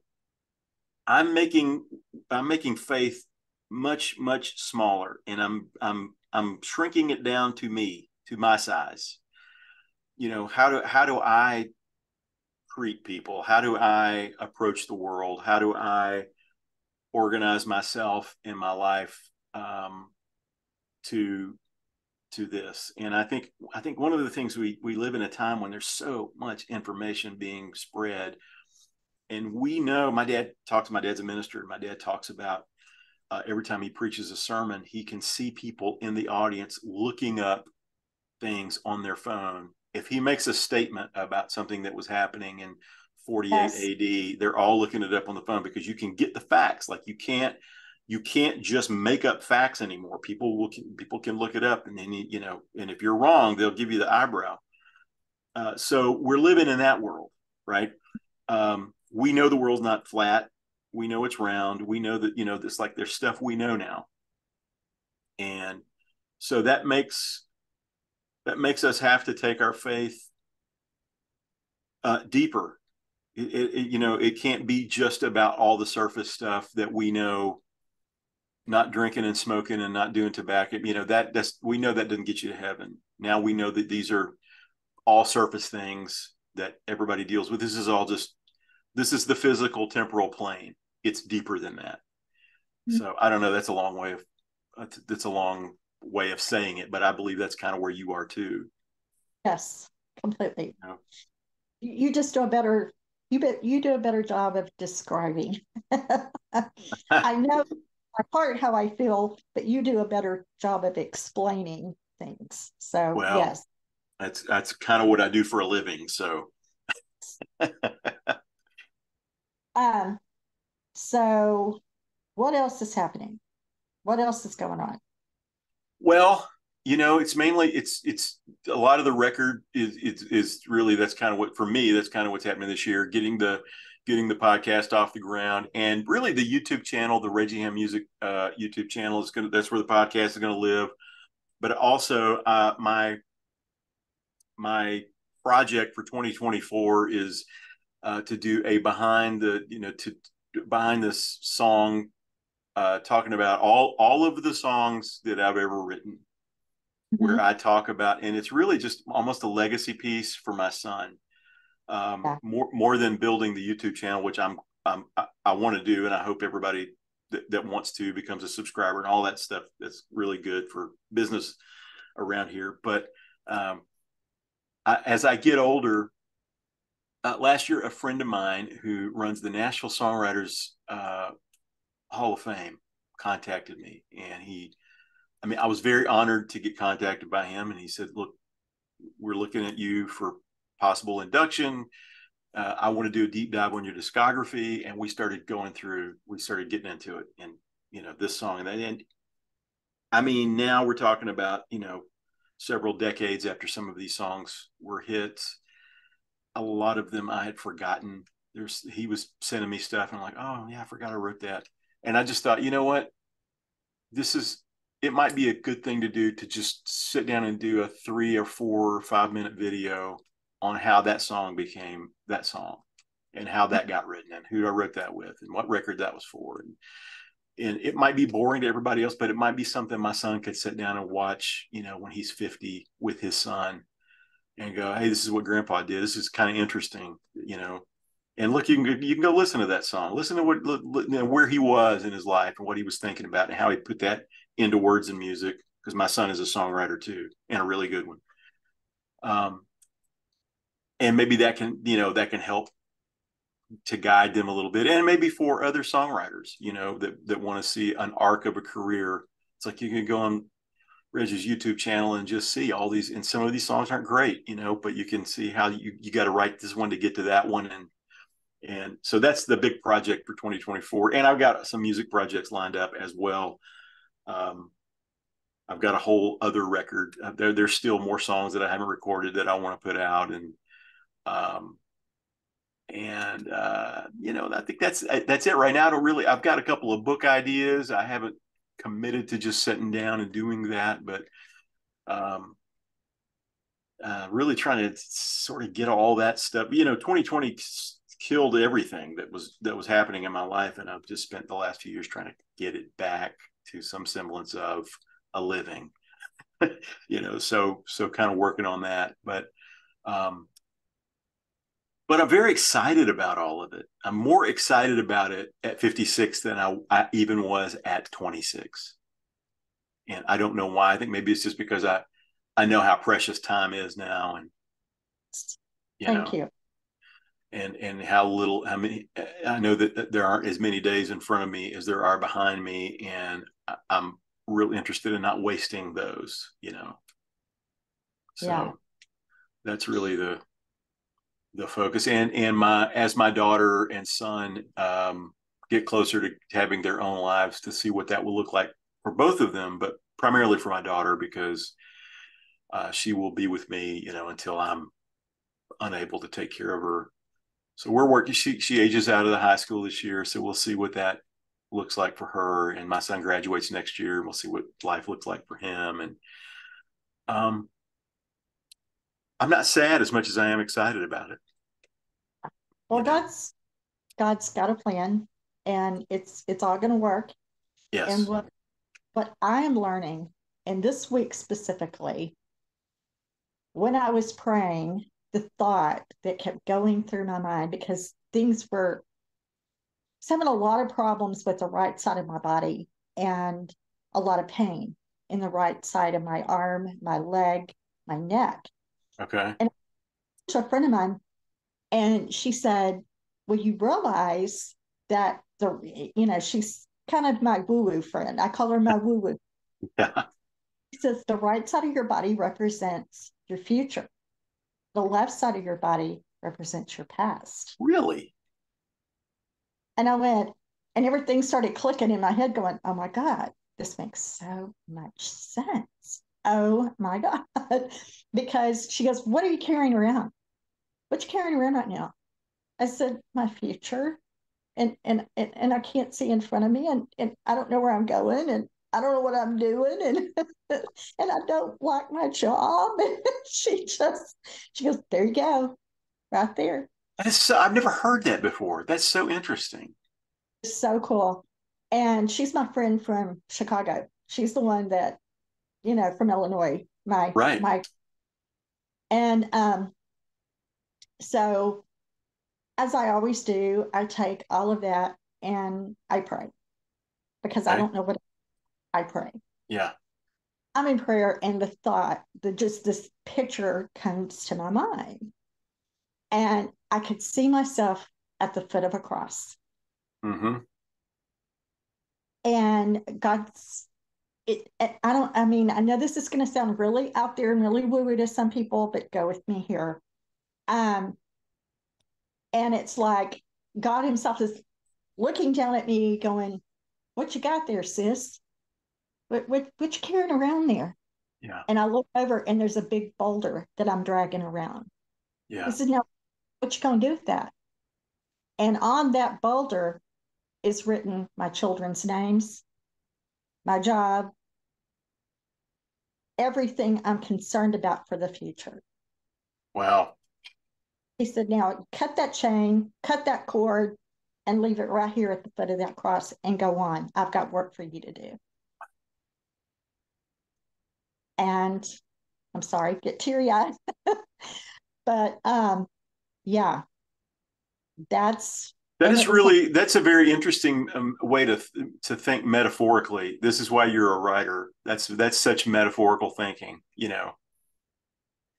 S2: I'm making I'm making faith much smaller, and I'm shrinking it down to me, to my size. How do I treat people? How do I approach the world? How do I organize myself in my life, to this? And I think one of the things, we live in a time when there's so much information being spread, and we know, my dad's a minister. My dad talks about, every time he preaches a sermon, he can see people in the audience looking up things on their phone. If he makes a statement about something that was happening in 48
S1: Yes.
S2: AD, they're all looking it up on the phone, because you can get the facts. Like, you can't just make up facts anymore. People can look it up, and then and if you're wrong, they'll give you the eyebrow. So we're living in that world, right? We know the world's not flat. We know it's round. We know that this, like, there's stuff we know now, and so that makes us have to take our faith, deeper. It can't be just about all the surface stuff that we know. Not drinking and smoking and not doing tobacco. That's, we know that doesn't get you to heaven. Now we know that these are all surface things that everybody deals with. This is the physical temporal plane. It's deeper than that. So I don't know. That's a long way of saying it, but I believe that's kind of where you are too.
S1: Yes. Completely.
S2: You know?
S1: You just do a better you do a better job of describing. I know my heart how I feel, but you do a better job of explaining things. So
S2: Well,
S1: yes.
S2: That's kind of what I do for a living. So,
S1: Um, so what else is happening? What else is going on?
S2: well, it's mainly it's a lot of the record is really, that's kind of what, for me, that's kind of what's happening this year, getting the podcast off the ground, and really the YouTube channel, the Regie Hamm Music YouTube channel, is gonna that's where the podcast is gonna live. But also, my project for 2024 is to do a behind this song, talking about all of the songs that I've ever written, where
S1: Mhm.
S2: I talk about, and it's really just almost a legacy piece for my son,
S1: Yeah,
S2: more than building the YouTube channel, which I want to do, and I hope everybody that wants to becomes a subscriber and all that stuff. That's really good for business around here. But um, as I get older, last year, a friend of mine who runs the Nashville Songwriters Hall of Fame contacted me, and I mean, I was very honored to get contacted by him, and he said, "Look, we're looking at you for possible induction. I want to do a deep dive on your discography." And we started getting into it, and this song and that. And I mean, now we're talking about several decades after some of these songs were hits. A lot of them I had forgotten. He was sending me stuff, and I'm like, oh yeah, I forgot I wrote that. And I just thought, you know what, this is it might be a good thing to do, to just sit down and do a 3 or 4 or 5 minute video on how that song became that song, and how that got written, and who I wrote that with, and what record that was for. And it might be boring to everybody else, but it might be something my son could sit down and watch, when he's 50 with his son, and go, hey, this is what grandpa did. This is kind of interesting. And look, you can go listen to that song, listen to where he was in his life, and what he was thinking about, and how he put that into words and music. Because my son is a songwriter too, and a really good one. Um, and maybe that can help to guide them a little bit, and maybe for other songwriters, that want to see an arc of a career. It's like you can go on Reggie's YouTube channel and just see all these, and some of these songs aren't great, but you can see how you got to write this one to get to that one. And so that's the big project for 2024. And I've got some music projects lined up as well. Um, I've got a whole other record. There's still more songs that I haven't recorded that I want to put out. Um, I think that's it right now. I've got a couple of book ideas. I haven't committed to just sitting down and doing that, but um, really trying to sort of get all that stuff. 2020 killed everything that was happening in my life, and I've just spent the last few years trying to get it back to some semblance of a living. So kind of working on that, um, but I'm very excited about all of it. I'm more excited about it at 56 than I even was at 26, and I don't know why. I think maybe it's just because I know how precious time is now, and you
S1: thank
S2: know
S1: you.
S2: and how many, I know that there aren't as many days in front of me as there are behind me, and I'm real interested in not wasting those.
S1: Yeah.
S2: So that's really the focus. And my daughter and son get closer to having their own lives, to see what that will look like for both of them, but primarily for my daughter, because she will be with me, until I'm unable to take care of her. So we're working. She ages out of the high school this year, so we'll see what that looks like for her. And my son graduates next year, and we'll see what life looks like for him. And um, I'm not sad as much as I am excited about it.
S1: Well,
S2: You know.
S1: God's got a plan, and it's all going to work. And
S2: Yes.
S1: what I am learning, and this week specifically, when I was praying, the thought that kept going through my mind, because things were having a lot of problems with the right side of my body, and a lot of pain in the right side of my arm, my leg, my neck.
S2: Okay.
S1: And to a friend of mine, and she said, well, you realize that she's kind of my woo woo friend. I call her my woo woo.
S2: Yeah.
S1: He says the right side of your body represents your future. The left side of your body represents your past.
S2: Really?
S1: And I went, and everything started clicking in my head, going, oh my God, this makes so much sense. Oh my God. Because she goes, what are you carrying around? What you carrying around right now? I said, my future. And I can't see in front of me, and I don't know where I'm going, and I don't know what I'm doing, and and I don't like my job. And she goes, there you go, right there.
S2: That is so, I've never heard that before. That's so interesting.
S1: It's so cool. And she's my friend from Chicago. She's the one that, from Illinois. My
S2: Right.
S1: my and so as I always do, I take all of that and I pray because I
S2: Okay.
S1: don't know what I pray.
S2: Yeah.
S1: I'm in prayer, and the thought, just this picture comes to my mind. And I could see myself at the foot of a cross.
S2: Mm-hmm.
S1: And God's, I mean, I know this is going to sound really out there and really woo woo to some people, but go with me here. Um, and it's like God Himself is looking down at me, going, what you got there, sis? What you carrying around there?
S2: Yeah.
S1: And I look over, and there's a big boulder that I'm dragging around. He
S2: Yeah.
S1: said, now, what you gonna do with that? And on that boulder is written my children's names, my job, everything I'm concerned about for the future.
S2: Wow.
S1: He said, now cut that chain, cut that cord, and leave it right here at the foot of that cross and go on. I've got work for you to do. And I'm sorry, get teary eyed. But yeah, that's,
S2: That
S1: and
S2: is
S1: it was like,
S2: really, that's a very interesting way to think metaphorically. This is why you're a writer. That's such metaphorical thinking, you know.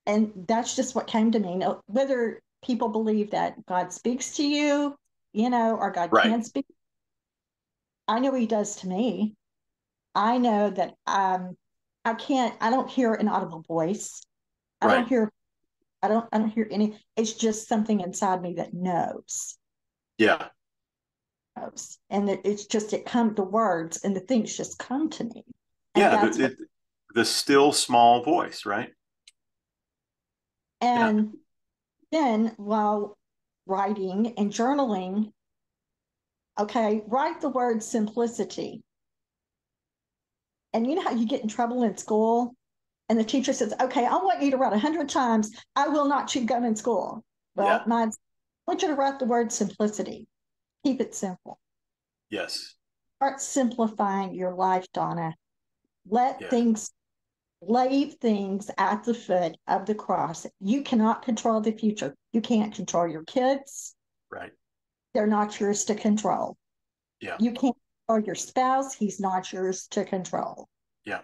S1: and that's just what came to me. Now, whether people believe that God speaks to you, or God
S2: Right.
S1: can speak, I know He does to me. I know that I don't hear an audible voice. I
S2: Right.
S1: don't hear, I don't hear any, it's just something inside me that
S2: Yeah.
S1: knows. And it's just, the words and the things just come to me. And
S2: Yeah.
S1: that's what,
S2: The still small voice, right? Yeah.
S1: and then while writing and journaling, okay, write the word simplicity. And you know how you get in trouble in school and the teacher says, okay, I want you to write 100 times, I will not chew gum in school. Well,
S2: Yeah.
S1: mine's, I want you to write the word simplicity. Keep it simple.
S2: Yes.
S1: Start simplifying your life, Donna. Let
S2: Yeah.
S1: things, leave things at the foot of the cross. You cannot control the future. You can't control your kids.
S2: Right.
S1: They're not yours to control.
S2: Yeah.
S1: You can't control your spouse. He's not yours to control.
S2: Yeah.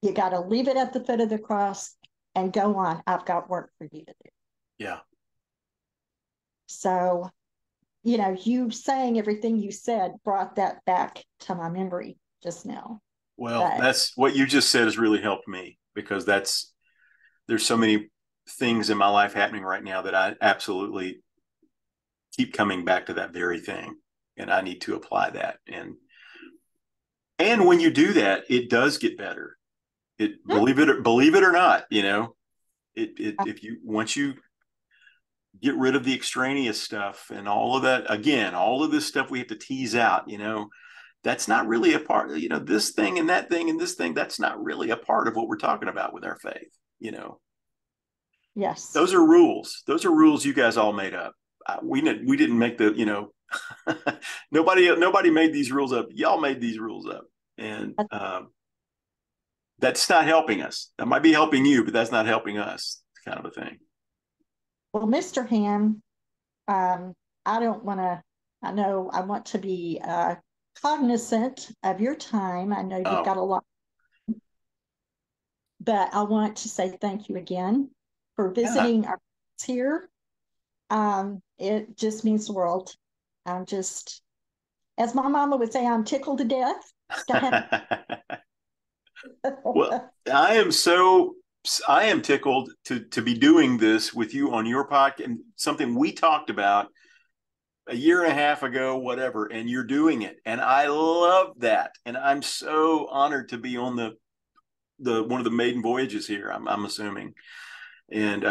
S1: You got to leave it at the foot of the cross and go on. I've got work for you to do.
S2: Yeah.
S1: So, you saying everything you said brought that back to my memory just now.
S2: Well,
S1: But
S2: that's what you just said has really helped me because there's so many things in my life happening right now that I absolutely keep coming back to that very thing. And I need to apply that. And when you do that, it does get better. It believe it or not, it if you once you get rid of the extraneous stuff and all of that, again, all of this stuff we have to tease out, that's not really a part, this thing and that thing and this thing, that's not really a part of what we're talking about with our faith,
S1: yes,
S2: those are rules. Those are rules you guys all made up. We didn't make nobody made these rules up. Y'all made these rules up. And that's not helping us. That might be helping you, but that's not helping us, kind of a thing.
S1: well, Mr. Hamm, um, I don't want to, I know I want to be cognizant of your time. I know you've
S2: Oh,
S1: got a lot, but I want to say thank you again for
S2: yeah.
S1: visiting our here. It just means the world. I'm just, as my mama would say, I'm tickled to death to have
S2: Well, I am so I am tickled to be doing this with you on your podcast, something we talked about a year and a half ago, whatever, and you're doing it. And I love that. And I'm so honored to be on the one of the maiden voyages here, I'm assuming. And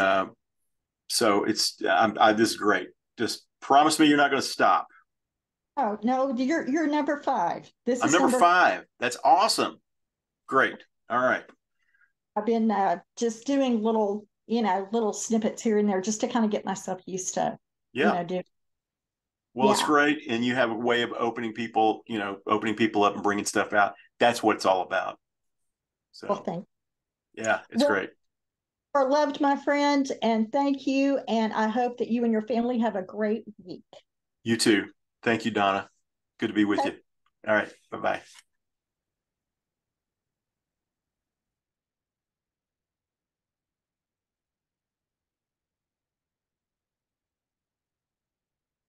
S2: so this is great. Just promise me you're not going to stop.
S1: Oh no, you're number five. This
S2: I'm
S1: is
S2: number
S1: number.
S2: 5. That's awesome. Great. All right.
S1: I've been just doing little, little snippets here and there just to kind of get myself used to,
S2: Yeah.
S1: do.
S2: Well, it's
S1: Yeah.
S2: great. And you have a way of opening people up and bringing stuff out. That's what it's all about.
S1: Well,
S2: So,
S1: thank.
S2: yeah, it's
S1: Well,
S2: great.
S1: are loved, my friend, and thank you. And I hope that you and your family have a great week.
S2: You too. Thank you, Donna. Good to be with
S1: Okay.
S2: you. All right. Bye bye.